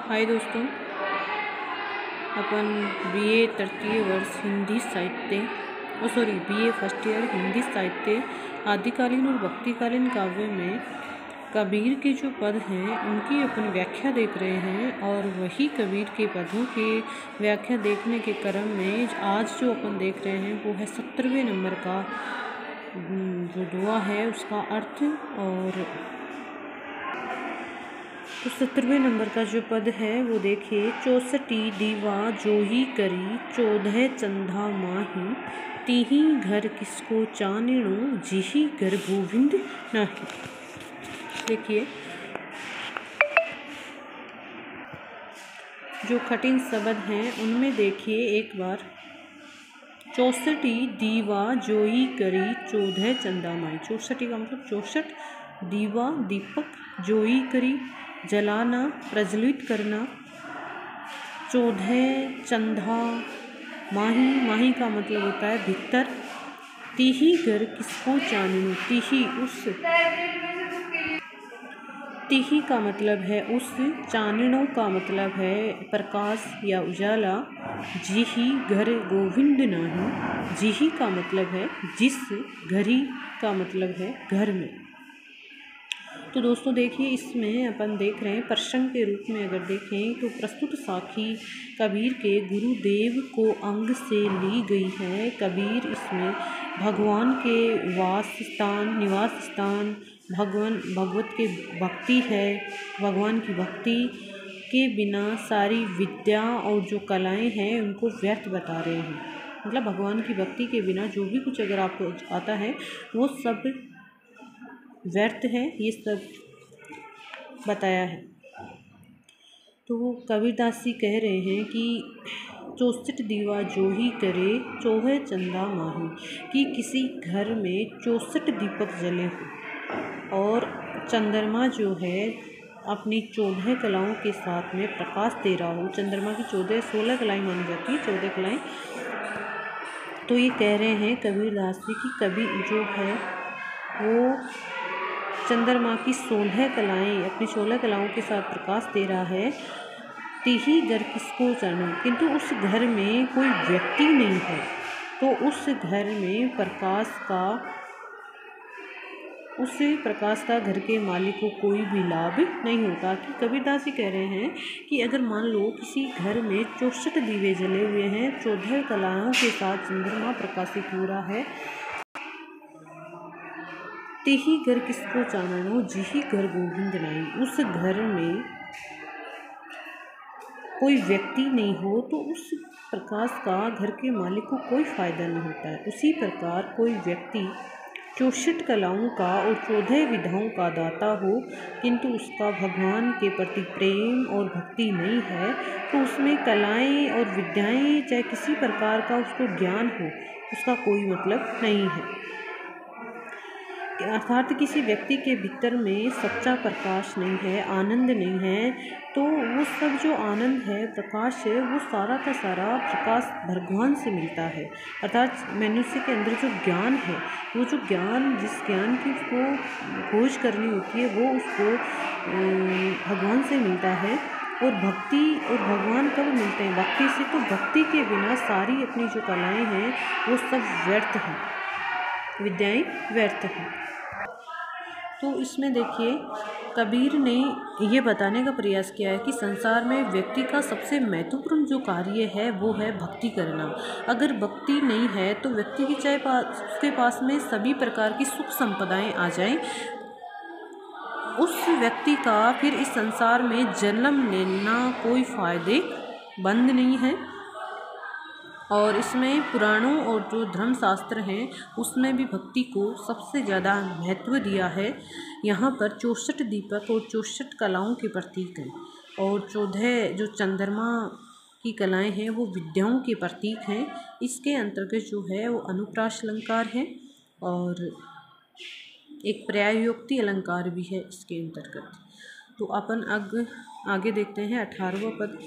हाय दोस्तों, अपन बीए तृतीय वर्ष हिंदी साहित्य बीए फर्स्ट ईयर हिंदी साहित्य आदिकालीन और भक्तिकालीन काव्य में कबीर के जो पद हैं उनकी अपन व्याख्या देख रहे हैं। और वही कबीर के पदों की व्याख्या देखने के क्रम में आज जो अपन देख रहे हैं वो है 17वें नंबर का जो दुआ है उसका अर्थ। और तो 17वें नंबर का जो पद है वो देखिए, 64 दीवा जोही करी 14 चंदा माही, तीही घर किसको चानिणो जिही घर गोविंद नाही। देखिए जो कठिन शब्द हैं उनमें देखिए एक बार, 64 दीवा जोही करी 14 चंदा माही। 64 का मतलब 64 दीवा दीपक, जोई करी जलाना प्रज्वलित करना, 14 चंदा माही, माही का मतलब होता है भीतर, तीही घर किसको चानिनो, तीही का मतलब है उस, चानिनो का मतलब है प्रकाश या उजाला, जिही घर गोविंद नाही, जिही का मतलब है जिस, घरी का मतलब है घर में। तो दोस्तों देखिए इसमें अपन देख रहे हैं प्रसंग के रूप में अगर देखें तो प्रस्तुत साखी कबीर के गुरुदेव को अंग से ली गई है। कबीर इसमें भगवान के निवास स्थान भगवत के भक्ति है। भगवान की भक्ति के बिना सारी विद्या और जो कलाएं हैं उनको व्यर्थ बता रहे हैं। मतलब भगवान की भक्ति के बिना जो भी कुछ अगर आपको आता है वो सब व्यर्थ है, ये सब बताया है। तो कबीरदास जी कह रहे हैं कि 64 दीवा जो ही करे 14 चंदा माही, कि किसी घर में 64 दीपक जले हो और चंद्रमा जो है अपनी 14 कलाओं के साथ में प्रकाश दे रहा हो। चंद्रमा की 16 कलाएँ मानी जाती है, 14 कलाएँ। तो ये कह रहे हैं कबीरदास जी की कबीर जो है वो चंद्रमा की 16 कलाएँ अपनी 16 कलाओं के साथ प्रकाश दे रहा है। तीही घर किसको चानो, किंतु उस घर में कोई व्यक्ति नहीं है, तो उस घर में प्रकाश का घर के मालिक को कोई भी लाभ नहीं होता। कि कबीरदास जी कह रहे हैं कि अगर मान लो किसी घर में 64 दीवे जले हुए हैं, 14 कलाओं के साथ चंद्रमा प्रकाशित हो रहा है, तीही घर किसको चाननो जिही घर गोविंद नाही, उस घर में कोई व्यक्ति नहीं हो तो उस प्रकाश का घर के मालिक को कोई फायदा नहीं होता है। उसी प्रकार कोई व्यक्ति 64 कलाओं का और 14 विधाओं का दाता हो किंतु उसका भगवान के प्रति प्रेम और भक्ति नहीं है तो उसमें कलाएं और विद्याएं चाहे किसी प्रकार का उसको ज्ञान हो उसका कोई मतलब नहीं है। अर्थात किसी व्यक्ति के भीतर में सच्चा प्रकाश नहीं है, आनंद नहीं है, तो वो सब जो आनंद है, प्रकाश है, वो सारा का सारा प्रकाश भगवान से मिलता है। अर्थात मनुष्य के अंदर जो ज्ञान है, वो जो ज्ञान जिस ज्ञान की उसको खोज करनी होती है वो उसको भगवान से मिलता है। और भक्ति और भगवान कब मिलते हैं? भक्ति से। तो भक्ति के बिना सारी अपनी जो कलाएँ हैं वो सब व्यर्थ हैं, विद्याएँ व्यर्थ हैं। तो इसमें देखिए कबीर ने ये बताने का प्रयास किया है कि संसार में व्यक्ति का सबसे महत्वपूर्ण जो कार्य है वो है भक्ति करना। अगर भक्ति नहीं है तो व्यक्ति की चाहे उसके पास में सभी प्रकार की सुख संपदाएं आ जाएं, उस व्यक्ति का फिर इस संसार में जन्म लेना कोई फायदेमंद नहीं है। और इसमें पुराणों और जो धर्मशास्त्र हैं उसमें भी भक्ति को सबसे ज़्यादा महत्व दिया है। यहाँ पर 64 दीपक और 64 कलाओं के प्रतीक हैं और 14 जो चंद्रमा की कलाएं हैं वो विद्याओं के प्रतीक हैं। इसके अंतर्गत जो है वो अनुप्रास अलंकार है और एक पर्यायोक्ति अलंकार भी है इसके अंतर्गत। तो अपन आगे देखते हैं 18वां पद।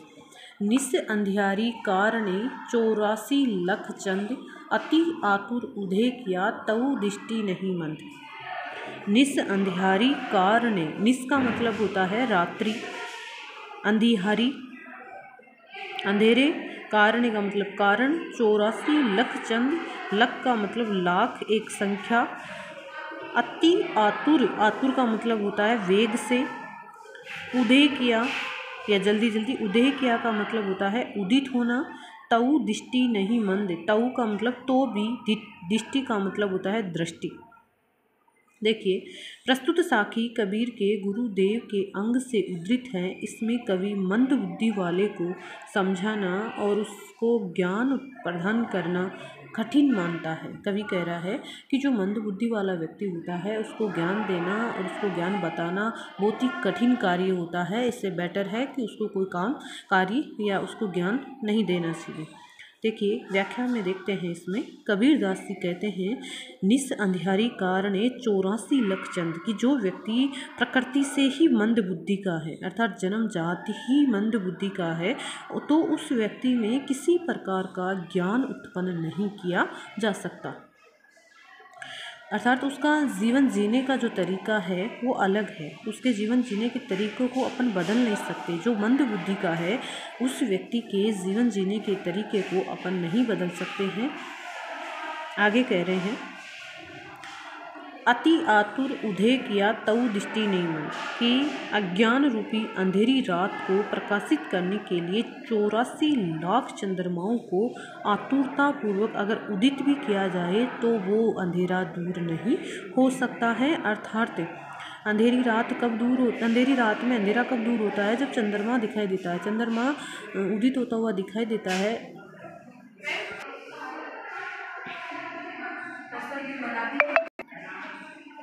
निस अंधियारी कारणे 84 लख चंद, अति आतुर उदय किया तऊ दृष्टि नहीं मंद। निस अंधियारी कारणे, निस का मतलब होता है रात्रि, अंधिहारी अंधेरे, कारण का मतलब कारण, 84 लख चंद, लख का मतलब लाख एक संख्या, अति आतुर, आतुर का मतलब होता है वेग से, उदय किया या जल्दी जल्दी, उदय किया का मतलब होता है उदित होना, तऊ दृष्टि नहीं मंद, तऊ का मतलब तो भी, दृष्टि का मतलब होता है दृष्टि। देखिए, प्रस्तुत साखी कबीर के गुरुदेव के अंग से उद्धृत है। इसमें कवि मंद बुद्धि वाले को समझाना और उसको ज्ञान प्रदान करना कठिन मानता है। कवि कह रहा है कि जो मंद बुद्धि वाला व्यक्ति होता है उसको ज्ञान देना और उसको ज्ञान बताना बहुत ही कठिन कार्य होता है। इससे बेटर है कि उसको कोई काम कार्य या उसको ज्ञान नहीं देना चाहिए। देखिए, व्याख्या में देखते हैं। इसमें कबीरदास जी कहते हैं, निस अंधियारी कारणे 84 लख चंद, कि जो व्यक्ति प्रकृति से ही मंद बुद्धि का है, अर्थात जन्म जाति ही मंद बुद्धि का है, तो उस व्यक्ति में किसी प्रकार का ज्ञान उत्पन्न नहीं किया जा सकता। अर्थात उसका जीवन जीने का जो तरीका है वो अलग है। उसके जीवन जीने के तरीक़ों को अपन बदल नहीं सकते। जो मंद बुद्धि का है उस व्यक्ति के जीवन जीने के तरीके को अपन नहीं बदल सकते हैं। आगे कह रहे हैं, अति आतुर उदय किया तऊ दृष्टि नहीं मन, कि अज्ञान रूपी अंधेरी रात को प्रकाशित करने के लिए 84 लाख चंद्रमाओं को आतुरता पूर्वक अगर उदित भी किया जाए तो वो अंधेरा दूर नहीं हो सकता है। अर्थात अंधेरी रात कब दूर हो, अंधेरी रात में अंधेरा कब दूर होता है? जब चंद्रमा दिखाई देता है, चंद्रमा उदित होता हुआ दिखाई देता है।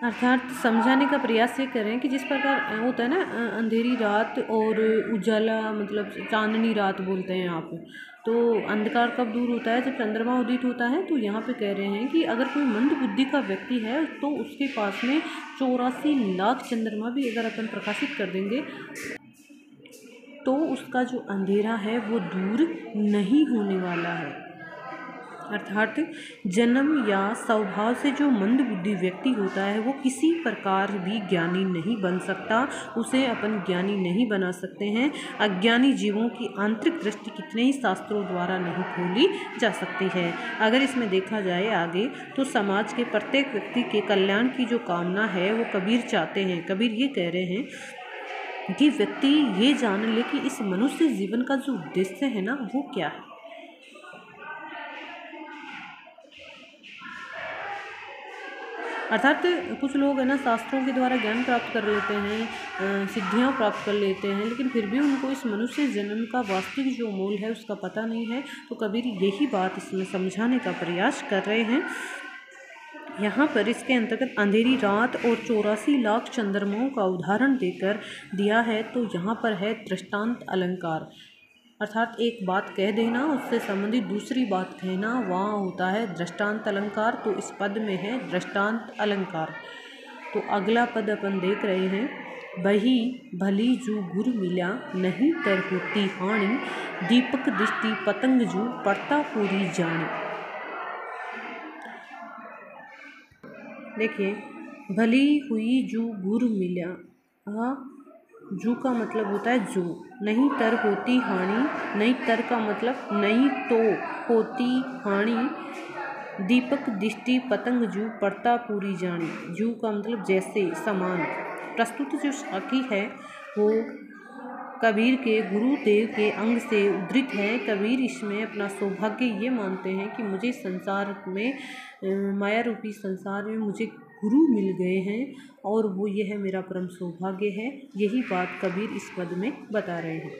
अर्थात समझाने का प्रयास ये करें कि जिस प्रकार होता है ना, अंधेरी रात और उजाला, मतलब चांदनी रात बोलते हैं आप, तो अंधकार कब दूर होता है? जब चंद्रमा उदित होता है। तो यहाँ पे कह रहे हैं कि अगर कोई मंद बुद्धि का व्यक्ति है तो उसके पास में 84 लाख चंद्रमा भी अगर अपन प्रकाशित कर देंगे तो उसका जो अंधेरा है वो दूर नहीं होने वाला है। अर्थात जन्म या स्वभाव से जो मंद बुद्धि व्यक्ति होता है वो किसी प्रकार भी ज्ञानी नहीं बन सकता। उसे अपन ज्ञानी नहीं बना सकते हैं। अज्ञानी जीवों की आंतरिक दृष्टि कितने ही शास्त्रों द्वारा नहीं खोली जा सकती है। अगर इसमें देखा जाए आगे तो समाज के प्रत्येक व्यक्ति के कल्याण की जो कामना है वो कबीर चाहते हैं। कबीर ये कह रहे हैं कि व्यक्ति ये जान ले कि इस मनुष्य जीवन का जो उद्देश्य है ना वो क्या है। अर्थात कुछ लोग है ना शास्त्रों के द्वारा ज्ञान प्राप्त कर लेते हैं, सिद्धियां प्राप्त कर लेते हैं, लेकिन फिर भी उनको इस मनुष्य जन्म का वास्तविक जो मोल है उसका पता नहीं है। तो कबीर यही बात इसमें समझाने का प्रयास कर रहे हैं। यहाँ पर इसके अंतर्गत अंधेरी रात और 84 लाख चंद्रमाओं का उदाहरण देकर दिया है। तो यहाँ पर है दृष्टांत अलंकार, अर्थात एक बात कह देना उससे संबंधित दूसरी बात कहना, वहाँ होता है दृष्टांत अलंकार। तो इस पद में है दृष्टांत अलंकार। तो अगला पद अपन देख रहे हैं, बही भली जू गुर मिला नहीं तर होती हानि, दीपक दृष्टि पतंग जू पड़ता पूरी जानी। देखिए, भली हुई जू गुर मिला, जू का मतलब होता है जू, नहीं तर होती हानि, नहीं तर का मतलब नहीं तो होती हानि, दीपक दृष्टि पतंग जू पड़ता पूरी जानी, जू का मतलब जैसे समान। प्रस्तुत जो साखी है वो कबीर के गुरुदेव के अंग से उद्धृत है। कबीर इसमें अपना सौभाग्य ये मानते हैं कि मुझे संसार में, माया रूपी संसार में मुझे गुरु मिल गए हैं और वो ये है मेरा परम सौभाग्य है। यही बात कबीर इस पद में बता रहे हैं।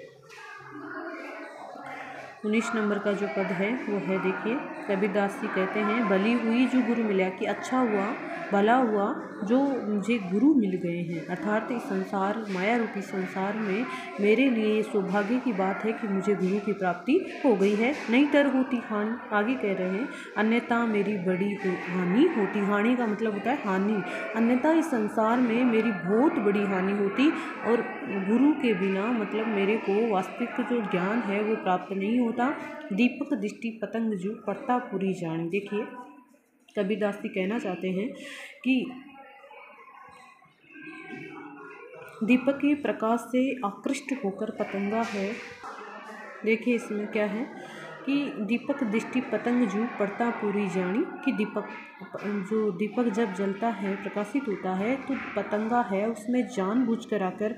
19 नंबर का जो पद है वो है, देखिए, कबीरदास जी कहते हैं, भली हुई जो गुरु मिला, कि अच्छा हुआ, भला हुआ जो मुझे गुरु मिल गए हैं। अर्थात इस संसार, माया रूपी संसार में मेरे लिए सौभाग्य की बात है कि मुझे गुरु की प्राप्ति हो गई है। नहीं तर होती हानि, आगे कह रहे हैं, अन्यथा मेरी बड़ी हानि होती। हानि का मतलब होता है हानि, अन्यथा इस संसार में मेरी बहुत बड़ी हानि होती और गुरु के बिना मतलब मेरे को वास्तविक जो ज्ञान है वो प्राप्त नहीं होता। दीपक दृष्टि पतंग जू पड़ता पूरी जानी। देखिए, कबीरदास जी कहना चाहते हैं कि दीपक के प्रकाश से आकृष्ट होकर पतंगा है। देखिए इसमें क्या है कि दीपक दृष्टि पतंग जू पड़ता पूरी जानी, कि दीपक जब जलता है, प्रकाशित होता है, तो पतंगा है उसमें जानबूझ कर आकर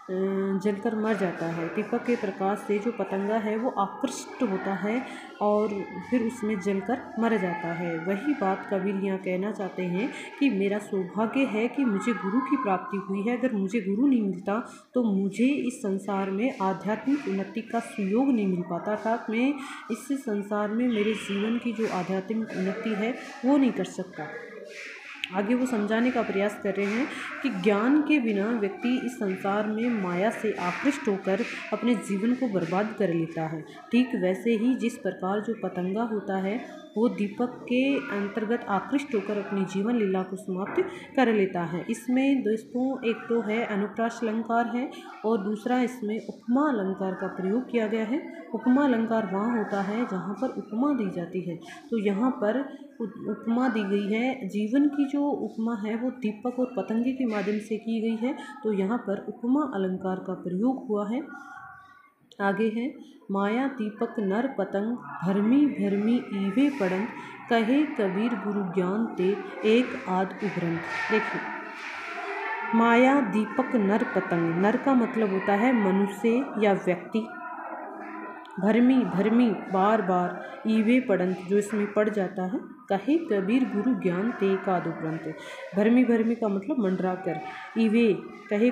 जलकर मर जाता है। दीपक के प्रकाश से जो पतंगा है वो आकृष्ट होता है और फिर उसमें जलकर मर जाता है। वही बात कबीर यहाँ कहना चाहते हैं कि मेरा सौभाग्य है कि मुझे गुरु की प्राप्ति हुई है। अगर मुझे गुरु नहीं मिलता तो मुझे इस संसार में आध्यात्मिक उन्नति का सुयोग नहीं मिल पाता, अर्थात मैं इस संसार में मेरे जीवन की जो आध्यात्मिक उन्नति है वो नहीं कर सकता। आगे वो समझाने का प्रयास कर रहे हैं कि ज्ञान के बिना व्यक्ति इस संसार में माया से आकृष्ट होकर अपने जीवन को बर्बाद कर लेता है। ठीक वैसे ही जिस प्रकार जो पतंगा होता है वो दीपक के अंतर्गत आकृष्ट होकर अपनी जीवन लीला को समाप्त कर लेता है। इसमें दोस्तों एक तो है अनुप्रास अलंकार है और दूसरा इसमें उपमा अलंकार का प्रयोग किया गया है। उपमा अलंकार वहाँ होता है जहाँ पर उपमा दी जाती है, तो यहाँ पर उपमा दी गई है। जीवन की जो उपमा है वो दीपक और पतंगे के माध्यम से की गई है, तो यहाँ पर उपमा अलंकार का प्रयोग हुआ है। आगे है माया दीपक नर पतंग भरमी भरमी ईवे पड़न, कहे कबीर गुरु ज्ञान ते एक आध उभरन। देखिए माया दीपक नर पतंग, नर का मतलब होता है मनुष्य या व्यक्ति, भरमी भरमी बार बार, ईवे पड़ंत जो इसमें पड़ जाता है, कहे कबीर गुरु ज्ञान ते कादु ग्रंथ। भरमी भरमी का मतलब मंडरा कर, ईवे कहे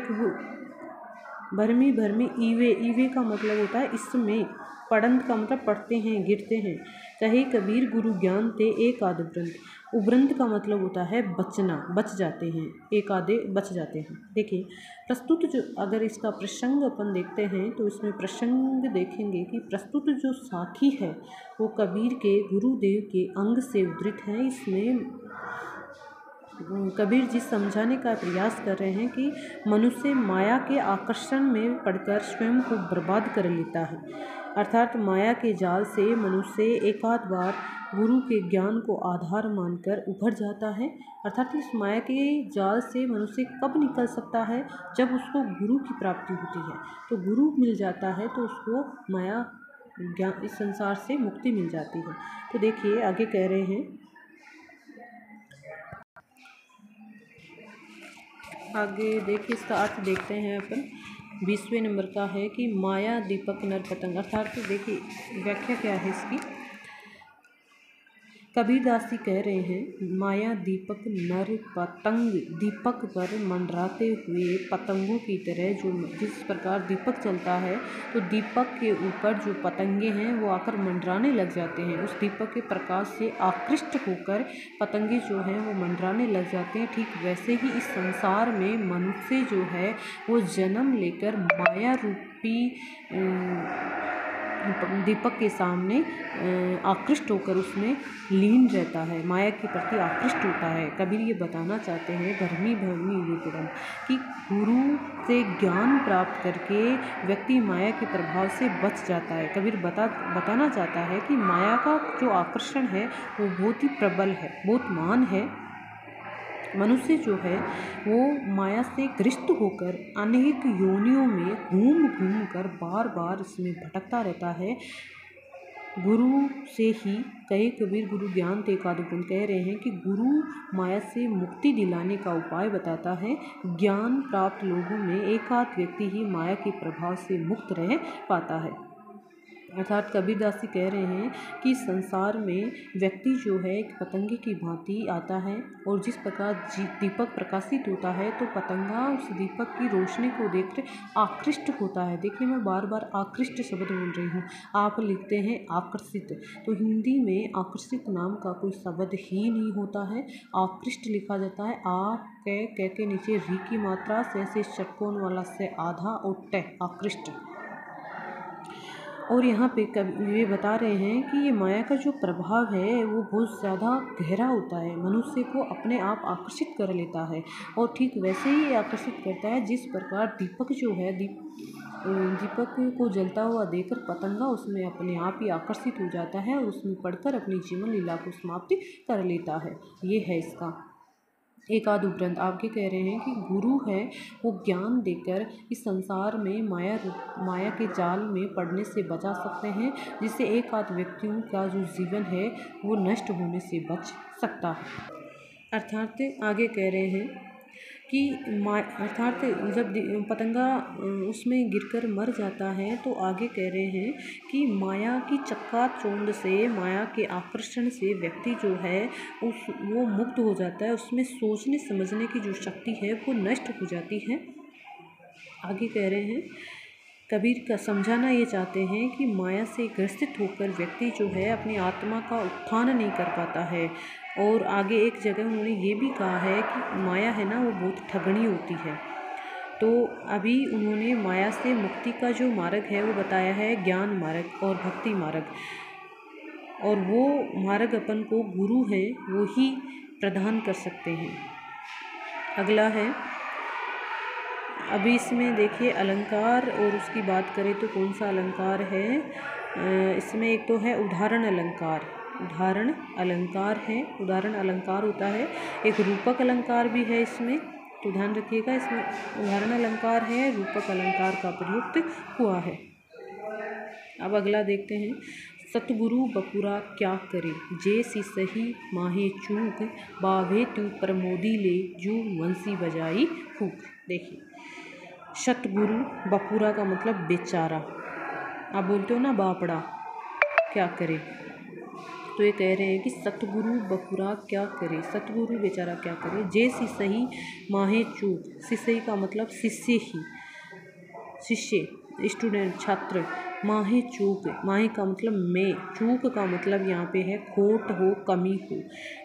भरमी भरमी ईवे, ईवे का मतलब होता है इसमें, पड़ंत का मतलब पढ़ते हैं गिरते हैं, कहे कबीर गुरु ज्ञान ते एक आध उब्रंत। उब्रंत का मतलब होता है बचना, बच जाते हैं, एक आधे बच जाते हैं। देखिए प्रस्तुत जो अगर इसका प्रसंग अपन देखते हैं तो इसमें प्रसंग देखेंगे कि प्रस्तुत जो साखी है वो कबीर के गुरुदेव के अंग से उद्धृत है। इसमें कबीर जी समझाने का प्रयास कर रहे हैं कि मनुष्य माया के आकर्षण में पड़कर स्वयं को बर्बाद कर लेता है, अर्थात माया के जाल से मनुष्य एकाध बार गुरु के ज्ञान को आधार मानकर उभर जाता है। अर्थात इस माया के जाल से मनुष्य कब निकल सकता है, जब उसको गुरु की प्राप्ति होती है, तो गुरु मिल जाता है तो उसको माया ज्ञान इस संसार से मुक्ति मिल जाती है। तो देखिए आगे कह रहे हैं, आगे देखिए इसका अर्थ देखते हैं अपन। 20वें नंबर का है कि माया दीपक नर पतंग, अर्थात देखिए व्याख्या क्या है इसकी। कबीरदास जी कह रहे हैं माया दीपक नर पतंग, दीपक पर मंडराते हुए पतंगों की तरह, जो जिस प्रकार दीपक चलता है तो दीपक के ऊपर जो पतंगे हैं वो आकर मंडराने लग जाते हैं। उस दीपक के प्रकाश से आकृष्ट होकर पतंगे जो हैं वो मंडराने लग जाते हैं। ठीक वैसे ही इस संसार में मनुष्य जो है वो जन्म लेकर माया रूपी दीपक के सामने आकृष्ट होकर उसमें लीन रहता है, माया के प्रति आकृष्ट होता है। कबीर ये बताना चाहते हैं भरमी भरमी विपुरम कि गुरु से ज्ञान प्राप्त करके व्यक्ति माया के प्रभाव से बच जाता है। कबीर बताना चाहता है कि माया का जो आकर्षण है वो बहुत ही प्रबल है, बहुत महान है। मनुष्य जो है वो माया से ग्रस्त होकर अनेक योनियों में घूम घूम कर बार बार इसमें भटकता रहता है। गुरु से ही कहे कबीर गुरु ज्ञान ते कादुपुन, कह रहे हैं कि गुरु माया से मुक्ति दिलाने का उपाय बताता है। ज्ञान प्राप्त लोगों में एकाध व्यक्ति ही माया के प्रभाव से मुक्त रह पाता है। अर्थात कबीरदास जी कह रहे हैं कि संसार में व्यक्ति जो है एक पतंगे की भांति आता है और जिस प्रकार दीपक प्रकाशित होता है तो पतंगा उस दीपक की रोशनी को देखकर आकृष्ट होता है। देखिए मैं बार बार आकृष्ट शब्द बोल रही हूँ, आप लिखते हैं आकर्षित, तो हिंदी में आकर्षित नाम का कोई शब्द ही नहीं होता है, आकृष्ट लिखा जाता है। आ के नीचे री की मात्रा से षटकोण वाला से आधा और ट आकृष्ट। और यहाँ पे ये बता रहे हैं कि ये माया का जो प्रभाव है वो बहुत ज़्यादा गहरा होता है, मनुष्य को अपने आप आकर्षित कर लेता है। और ठीक वैसे ही आकर्षित करता है जिस प्रकार दीपक जो है दीपक को जलता हुआ देखकर पतंगा उसमें अपने आप ही आकर्षित हो जाता है और उसमें पढ़कर अपनी जीवन लीला को समाप्ति कर लेता है। ये है इसका एक आध उपरांत आगे कह रहे हैं कि गुरु है वो ज्ञान देकर इस संसार में माया के जाल में पड़ने से बचा सकते हैं, जिससे एक आध व्यक्तियों का जो जीवन है वो नष्ट होने से बच सकता है। अर्थात आगे कह रहे हैं कि अर्थात जब पतंगा उसमें गिरकर मर जाता है तो आगे कह रहे हैं कि माया की चक्काचौंध से, माया के आकर्षण से व्यक्ति जो है वो मुक्त हो जाता है, उसमें सोचने समझने की जो शक्ति है वो नष्ट हो जाती है। आगे कह रहे हैं कबीर का समझाना ये चाहते हैं कि माया से ग्रसित होकर व्यक्ति जो है अपनी आत्मा का उत्थान नहीं कर पाता है। और आगे एक जगह उन्होंने ये भी कहा है कि माया है ना वो बहुत ठगनी होती है। तो अभी उन्होंने माया से मुक्ति का जो मार्ग है वो बताया है, ज्ञान मार्ग और भक्ति मार्ग, और वो मार्ग अपन को गुरु है वो ही प्रदान कर सकते हैं। अगला है, अभी इसमें देखिए अलंकार और उसकी बात करें तो कौन सा अलंकार है, इसमें एक तो है उदाहरण अलंकार। उदाहरण अलंकार है, उदाहरण अलंकार होता है, एक रूपक अलंकार भी है इसमें, तो ध्यान रखिएगा इसमें उदाहरण अलंकार है, रूपक अलंकार का प्रयुक्त हुआ है। अब अगला देखते हैं, सतगुरु बपुरा क्या करे, जे सी सही माहे चूक, बावे तू प्रमोदी ले जू वंसी बजाई फूक। देखिए सतगुरु बपुरा का मतलब बेचारा, आप बोलते हो ना बापड़ा, क्या करे, तो ये कह रहे हैं कि सतगुरु बपुरा क्या करे, सतगुरु बेचारा क्या करे, जे सी सही माहे चूक, सिसई का मतलब शिष्य ही, शिष्य स्टूडेंट छात्र, माहे चूक, माहे का मतलब मैं, चूक का मतलब यहाँ पे है खोट हो, कमी हो,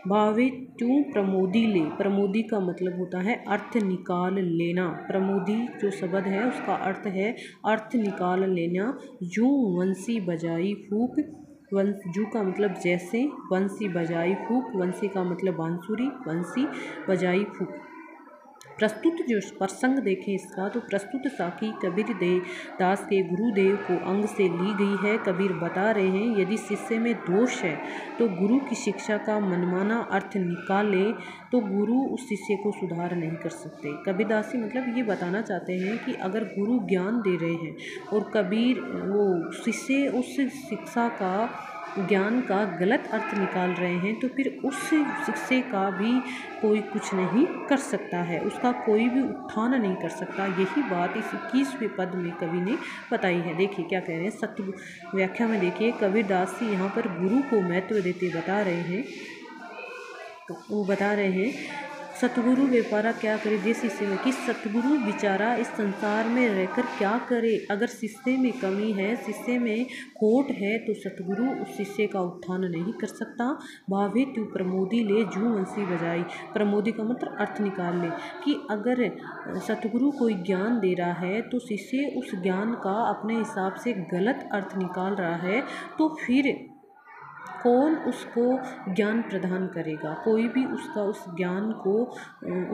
भावे तू प्रमोदी ले, प्रमोदी का मतलब होता है अर्थ निकाल लेना, प्रमोदी जो शब्द है उसका अर्थ है अर्थ निकाल लेना। जू वंसी बजाई फूक, जू का मतलब जैसे, वंसी बजाई फूक, वंसी का मतलब बांसुरी, वंसी बजाई फूक। प्रस्तुत जो प्रसंग देखें इसका, तो प्रस्तुत साखी कबीर दास के गुरुदेव को अंग से ली गई है। कबीर बता रहे हैं यदि शिष्य में दोष है तो गुरु की शिक्षा का मनमाना अर्थ निकाले तो गुरु उस शिष्य को सुधार नहीं कर सकते। कबीरदासी मतलब ये बताना चाहते हैं कि अगर गुरु ज्ञान दे रहे हैं और कबीर वो शिष्य उस शिक्षा का, ज्ञान का गलत अर्थ निकाल रहे हैं तो फिर उस शिष्य का भी कोई कुछ नहीं कर सकता है, उसका कोई भी उत्थान नहीं कर सकता। यही बात इस 21वें पद में कवि ने बताई है। देखिए क्या कह रहे हैं, सत्य व्याख्या में देखिए कबीरदास जी यहाँ पर गुरु को महत्व देते बता रहे हैं, तो वो बता रहे हैं सतगुरु बेचारा क्या करे, जिस शिष्य में कि सतगुरु बेचारा इस संसार में रहकर क्या करे, अगर शिष्य में कमी है, शिष्य में खोट है तो सतगुरु उस शिष्य का उत्थान नहीं कर सकता। भावे तू प्रमोदी ले जू वंसी बजाई, प्रमोदी का मतलब अर्थ निकाल ले कि अगर सतगुरु कोई ज्ञान दे रहा है तो शिष्य उस ज्ञान का अपने हिसाब से गलत अर्थ निकाल रहा है तो फिर कौन उसको ज्ञान प्रदान करेगा, कोई भी उसका उस ज्ञान को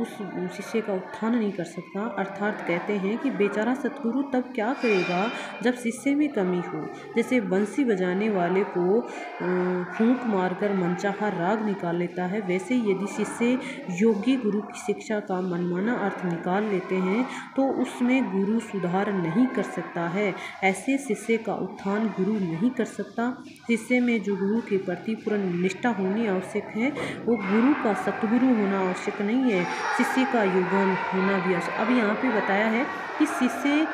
उस शिष्य का उत्थान नहीं कर सकता। अर्थात कहते हैं कि बेचारा सतगुरु तब क्या करेगा जब शिष्य में कमी हो, जैसे बंसी बजाने वाले को फूंक मारकर मनचाहा राग निकाल लेता है, वैसे यदि शिष्य योग्य गुरु की शिक्षा का मनमाना अर्थ निकाल लेते हैं तो उसमें गुरु सुधार नहीं कर सकता है। ऐसे शिष्य का उत्थान गुरु नहीं कर सकता। शिष्य में जो गुरु के प्रति पूर्ण निष्ठा होनी आवश्यक है, वो गुरु का सतगुरु होना आवश्यक नहीं है, शिष्य का योगदान होना भी आवश्यक। अब यहाँ पे बताया है कि शिष्य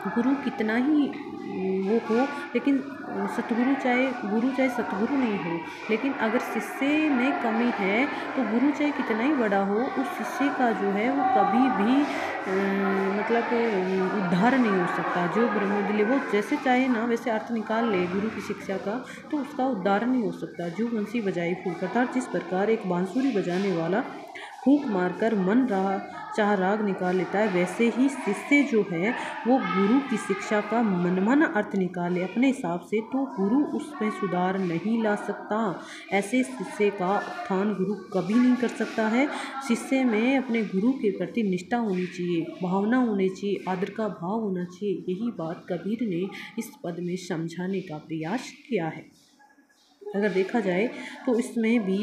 गुरु कितना ही वो हो, लेकिन सतगुरु चाहे सतगुरु नहीं हो, लेकिन अगर शिष्य में कमी है तो गुरु चाहे कितना ही बड़ा हो, उस शिष्य का जो है वो कभी भी मतलब उद्धार नहीं हो सकता। जो ब्रह्मोदय वो जैसे चाहे ना वैसे अर्थ निकाल ले गुरु की शिक्षा का तो उसका उद्धार नहीं हो सकता। जो बंसी बजाई फूंक, अर्थात जिस प्रकार एक बांसुरी बजाने वाला फूंक मारकर मन चाह राग निकाल लेता है, वैसे ही शिष्य जो है वो गुरु की शिक्षा का मनमाना अर्थ निकाले अपने हिसाब से तो गुरु उसमें सुधार नहीं ला सकता। ऐसे शिष्य का उत्थान गुरु कभी नहीं कर सकता है। शिष्य में अपने गुरु के प्रति निष्ठा होनी चाहिए, भावना होनी चाहिए, आदर का भाव होना चाहिए। यही बात कबीर ने इस पद में समझाने का प्रयास किया है। अगर देखा जाए तो इसमें भी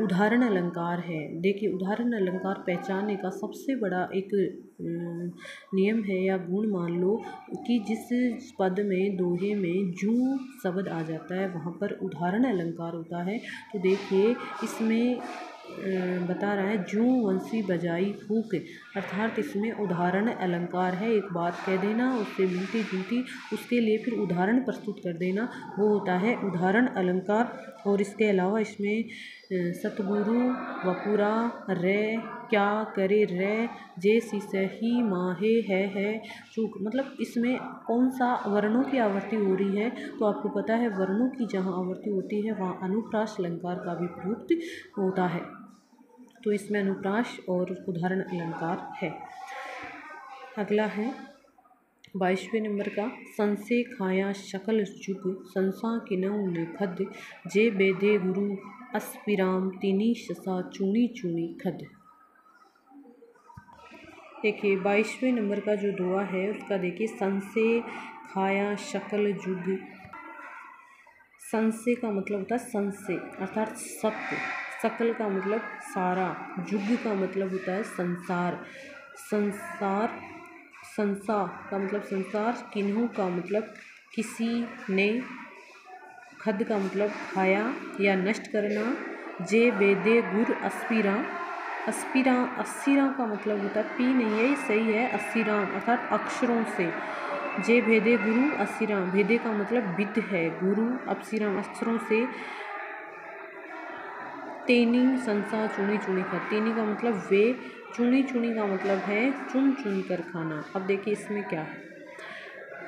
उदाहरण अलंकार है। देखिए, उदाहरण अलंकार पहचानने का सबसे बड़ा एक नियम है या गुण मान लो कि जिस पद में दोहे में जूं शब्द आ जाता है वहाँ पर उदाहरण अलंकार होता है। तो देखिए इसमें बता रहा है जूं वंशी बजाई फूक, अर्थात इसमें उदाहरण अलंकार है। एक बात कह देना उससे मिलती जुलती उसके लिए फिर उदाहरण प्रस्तुत कर देना, वो होता है उदाहरण अलंकार। और इसके अलावा इसमें सतगुरु वपुरा रे क्या करे रे जैसी सही माहे है चूक, मतलब इसमें कौन सा वर्णों की आवृत्ति हो रही है। तो आपको पता है वर्णों की जहाँ आवृत्ति होती है वहाँ अनुप्रास अलंकार का भी प्रयुक्त होता है। तो इसमें अनुप्रास और उदाहरण अलंकार है। अगला है 22वें नंबर का, संसे खाया शकल जुग संसा किनऊ निखद जे बेदे गुरु अस्पिराम तिनी शसा चूनी चूनी खद। देखिए 22वें नंबर का जो दोहा है उसका देखिए, संसे खाया शकल जुग। संसे का मतलब होता है संसे अर्थात सत्य, सकल का मतलब सारा, जुग का मतलब होता है संसार, संसार संसा का मतलब संसार, किन्हू का मतलब किसी ने, खद का मतलब खाया या नष्ट करना, जे बेदे गुर अस्पिरा, अस्सिरा का मतलब होता है पी नहीं है, ये सही है, अस्सिराम अर्थात अक्षरों से। जे भेदे गुरु अस्सिराम, भेदे का मतलब विद है, गुरु अस्सिराम अक्षरों से। तेनी संसा चुनी चुनी खा, तेनी का मतलब वे, चुनी चुनी का मतलब है चुन चुन कर खाना। अब देखिए इसमें क्या है,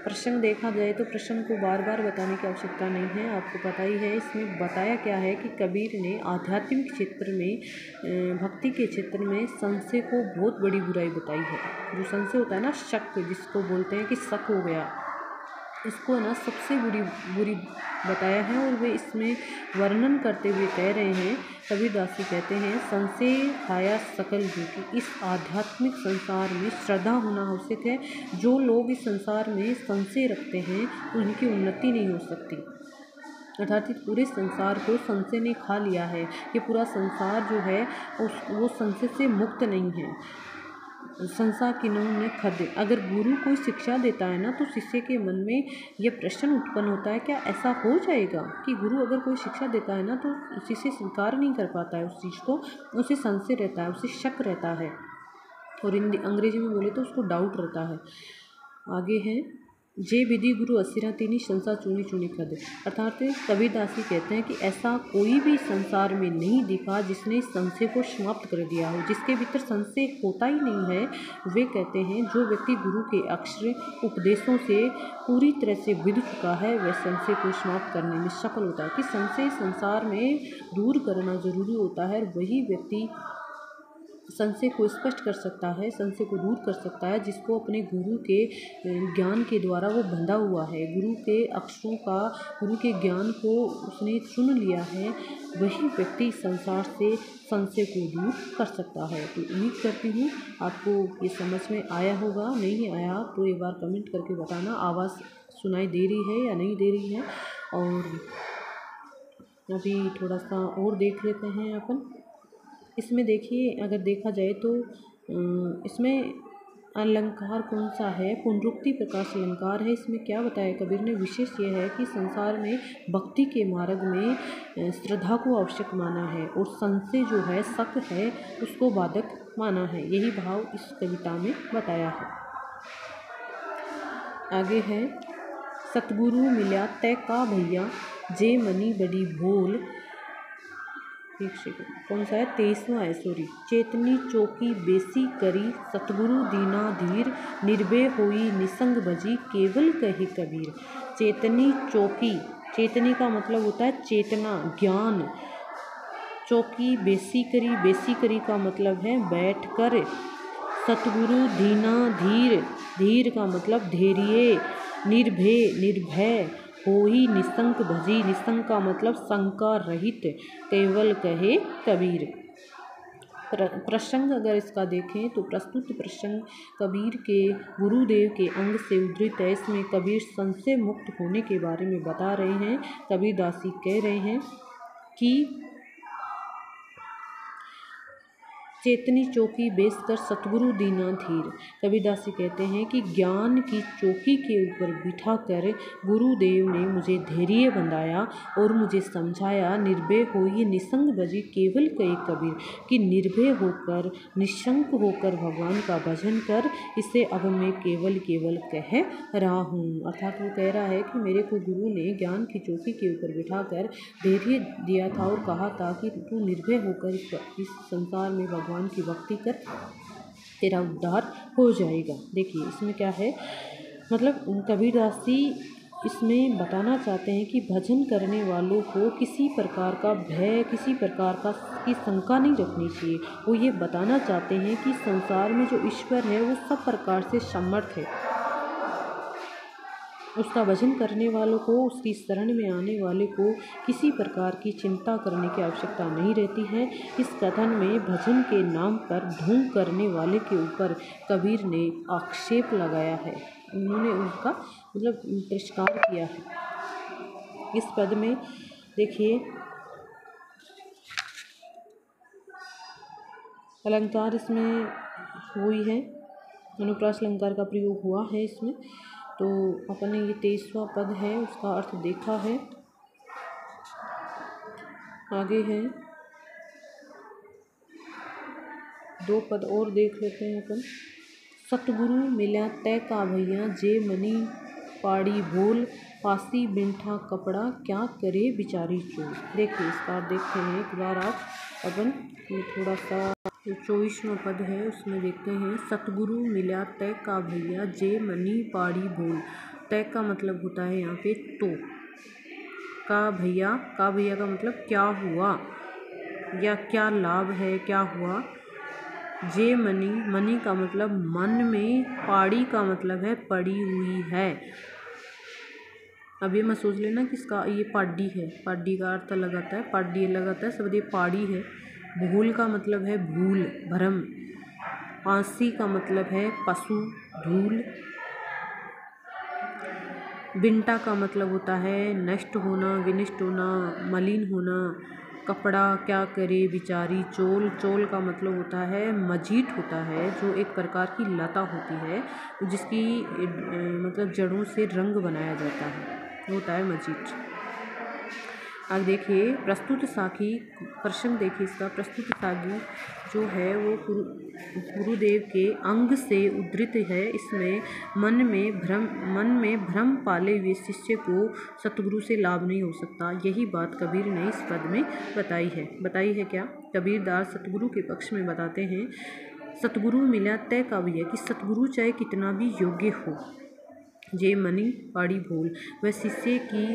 प्रश्न देखा जाए तो प्रश्न को बार बार बताने की आवश्यकता नहीं है, आपको पता ही है। इसमें बताया क्या है कि कबीर ने आध्यात्मिक क्षेत्र में, भक्ति के क्षेत्र में संशय को बहुत बड़ी बुराई बताई है। जो संशय होता है ना, शक जिसको बोलते हैं कि शक हो गया, इसको ना सबसे बुरी बताया है। और वे इसमें वर्णन करते हुए कह रहे हैं, कबीरदास जी कहते हैं, संशय खाया सकल जुग, इस आध्यात्मिक संसार में श्रद्धा होना आवश्यक है। जो लोग इस संसार में संशय रखते हैं उनकी उन्नति नहीं हो सकती, अर्थात पूरे संसार को संशय ने खा लिया है। ये पूरा संसार जो है वो संशय से मुक्त नहीं है। संसा किन्होंने खद, अगर गुरु कोई शिक्षा देता है ना तो शिष्य के मन में यह प्रश्न उत्पन्न होता है, क्या ऐसा हो जाएगा कि गुरु अगर कोई शिक्षा देता है ना तो शिष्य स्वीकार नहीं कर पाता है उस चीज़ को, उसे संशय रहता है, उसे शक रहता है, और अंग्रेजी में बोले तो उसको डाउट रहता है। आगे है, जे विधि गुरु अस्सिरा तिनी संसा चुनी चुनी खद, अर्थात कबीरदास जी कहते हैं कि ऐसा कोई भी संसार में नहीं दिखा जिसने संशय को समाप्त कर दिया हो, जिसके भीतर संशय होता ही नहीं है। वे कहते हैं जो व्यक्ति गुरु के अक्षर उपदेशों से पूरी तरह से विध चुका है वह संशय को समाप्त करने में सफल होता है। कि संशय संसार में दूर करना जरूरी होता है, वही व्यक्ति संशय को स्पष्ट कर सकता है, संशय को दूर कर सकता है, जिसको अपने गुरु के ज्ञान के द्वारा वो बंधा हुआ है, गुरु के अक्षरों का, गुरु के ज्ञान को उसने सुन लिया है, वही व्यक्ति संसार से संशय को दूर कर सकता है। तो उम्मीद करती हूँ आपको ये समझ में आया होगा। नहीं आया तो एक बार कमेंट करके बताना, आवाज़ सुनाई दे रही है या नहीं दे रही है। और अभी थोड़ा सा और देख लेते हैं अपन। इसमें देखिए, अगर देखा जाए तो इसमें अलंकार कौन सा है, पुनरुक्ति प्रकाश अलंकार है। इसमें क्या बताया कबीर ने, विशेष ये है कि संसार में भक्ति के मार्ग में श्रद्धा को आवश्यक माना है और संशय जो है, शक है, उसको बाधक माना है। यही भाव इस कविता में बताया है। आगे है, सतगुरु मिल्या तय का भैया जे मनी बड़ी भोल, कौन सा है, 23वां है, सॉरी। चेतनी चौकी बेसी करी सतगुरु दीना धीर, निर्भय होई निसंग भजी केवल कहे कबीर। चेतनी चौकी, चेतनी का मतलब होता है चेतना, ज्ञान। चौकी बेसी करी, बेसी करी का मतलब है बैठ कर। सतगुरु दीना धीर, धीर का मतलब धैर्य। निर्भय, निर्भय। होई निसंक भजी, निसंक का मतलब शंका रहित। केवल कहे कबीर। प्रसंग अगर इसका देखें तो प्रस्तुत प्रसंग कबीर के गुरुदेव के अंग से उद्धृत है। इसमें कबीर संशय मुक्त होने के बारे में बता रहे हैं। कबीरदास जी कह रहे हैं कि चेतनी चौकी बेचकर सतगुरु दीना धीर। कबीरदास जी कहते हैं कि ज्ञान की चौकी के ऊपर बिठाकर गुरुदेव ने मुझे धैर्य बंधाया और मुझे समझाया, निर्भय होइए निसंग भजी केवल कहे कबीर, कि निर्भय होकर निशंक होकर भगवान का भजन कर, इसे अब मैं केवल केवल कह रहा हूँ। अर्थात वो कह रहा है कि मेरे को गुरु ने ज्ञान की चौकी के ऊपर बिठाकर धैर्य दिया था और कहा था कि तू निर्भय होकर इस संसार में भगवान की भक्ति कर, तेरा उद्धार हो जाएगा। देखिए इसमें क्या है, मतलब कबीरदास जी इसमें बताना चाहते हैं कि भजन करने वालों को किसी प्रकार का भय, किसी प्रकार की शंका नहीं रखनी चाहिए। वो ये बताना चाहते हैं कि संसार में जो ईश्वर है वो सब प्रकार से समर्थ है। उसका भजन करने वालों को, उसकी शरण में आने वाले को किसी प्रकार की चिंता करने की आवश्यकता नहीं रहती है। इस कथन में भजन के नाम पर ढोंग करने वाले के ऊपर कबीर ने आक्षेप लगाया है। उन्होंने उनका मतलब तिरस्कार किया है। इस पद में देखिए अलंकार इसमें हुई है, अनुप्रास अलंकार का प्रयोग हुआ है इसमें। तो अपन ने ये 23वां पद है उसका अर्थ देखा है। आगे है 2 पद और देख लेते हैं अपन। सतगुरु मिल्या तय का भैया, जे मनी पाड़ी भोल, पासी बिंठा कपड़ा, क्या करे बिचारी चोर। देखिए इस बार देखते हैं एक बार आप अपन थोड़ा सा। जो 24वां पद है उसमें देखते हैं, सतगुरु मिल्या तय का भैया, जे मनी पाड़ी भोल। तय का मतलब होता है यहाँ पे तो, का भैया का मतलब क्या हुआ या क्या लाभ है, क्या हुआ। जे मनी, मनी का मतलब मन में, पाड़ी का मतलब है पड़ी हुई है। अब ये मत सोच लेना कि इसका ये पाडी है, पाडी का अर्थ अलग आता है, पाडी अलग आता है, सब ये पाड़ी है। भूल का मतलब है भूल, भ्रम। पासी का मतलब है पशु, धूल। बिंटा का मतलब होता है नष्ट होना, विनष्ट होना, मलिन होना। कपड़ा क्या करे बिचारी चोल, चोल का मतलब होता है मजीट होता है, जो एक प्रकार की लता होती है जिसकी मतलब जड़ों से रंग बनाया जाता है, होता है मजीट। अब देखिए प्रस्तुत साखी प्रसंग, देखिए इसका प्रस्तुत साखी जो है वो गुरुदेव के अंग से उद्धृत है। इसमें मन में भ्रम पाले हुए शिष्य को सतगुरु से लाभ नहीं हो सकता। यही बात कबीर ने इस पद में बताई है क्या। कबीरदास सतगुरु के पक्ष में बताते हैं, सतगुरु मिला तय का भी है कि सतगुरु चाहे कितना भी योग्य हो, जे मनी पाड़ी भोल, वह शिष्य की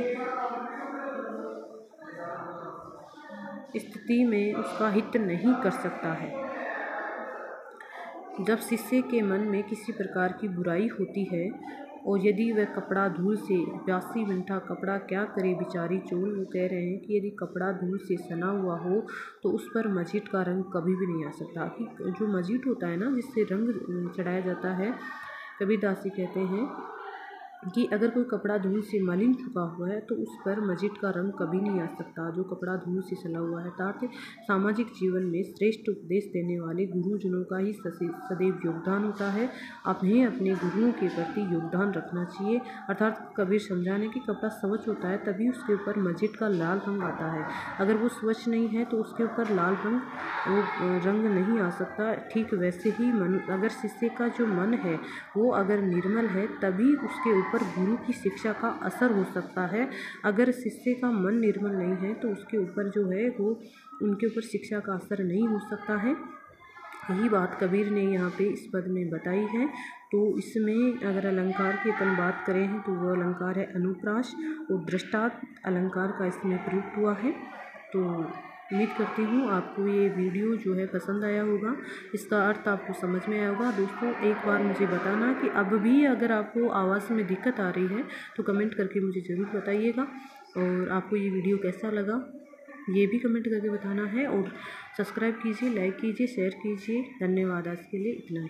स्थिति में उसका हित नहीं कर सकता है। जब शिष्य के मन में किसी प्रकार की बुराई होती है और यदि वह कपड़ा धूल से, प्यासी बिंठा कपड़ा क्या करे बिचारी चोल, वो कह रहे हैं कि यदि कपड़ा धूल से सना हुआ हो तो उस पर मजीट का रंग कभी भी नहीं आ सकता। कि जो मजीट होता है ना, जिससे रंग चढ़ाया जाता है, कबीरदास जी कहते हैं कि अगर कोई कपड़ा धूल से मलिन चुका हुआ है तो उस पर मजीट का रंग कभी नहीं आ सकता, जो कपड़ा धूल से सना हुआ है। ताकि सामाजिक जीवन में श्रेष्ठ उपदेश देने वाले गुरुजनों का ही सदैव योगदान होता है। हमें अपने गुरुओं के प्रति योगदान रखना चाहिए। अर्थात कबीर समझाने कि कपड़ा स्वच्छ होता है तभी उसके ऊपर मजीट का लाल रंग आता है, अगर वो स्वच्छ नहीं है तो उसके ऊपर लाल रंग नहीं आ सकता। ठीक वैसे ही अगर शिष्य का जो मन है वो अगर निर्मल है तभी उसके ऊपर गुरु की शिक्षा का असर हो सकता है। अगर शिष्य का मन निर्मल नहीं है तो उसके ऊपर जो है वो, उनके ऊपर शिक्षा का असर नहीं हो सकता है। यही बात कबीर ने यहाँ पे इस पद में बताई है। तो इसमें अगर अलंकार की अपन बात करें हैं तो वह अलंकार है अनुप्रास और दृष्टांत अलंकार का इसमें प्रयुक्त हुआ है। तो उम्मीद करती हूँ आपको ये वीडियो जो है पसंद आया होगा, इसका अर्थ आपको समझ में आया होगा। दोस्तों एक बार मुझे बताना कि अब भी अगर आपको आवाज़ में दिक्कत आ रही है तो कमेंट करके मुझे ज़रूर बताइएगा। और आपको ये वीडियो कैसा लगा ये भी कमेंट करके बताना है। और सब्सक्राइब कीजिए, लाइक कीजिए, शेयर कीजिए। धन्यवाद। आज के लिए इतना ही।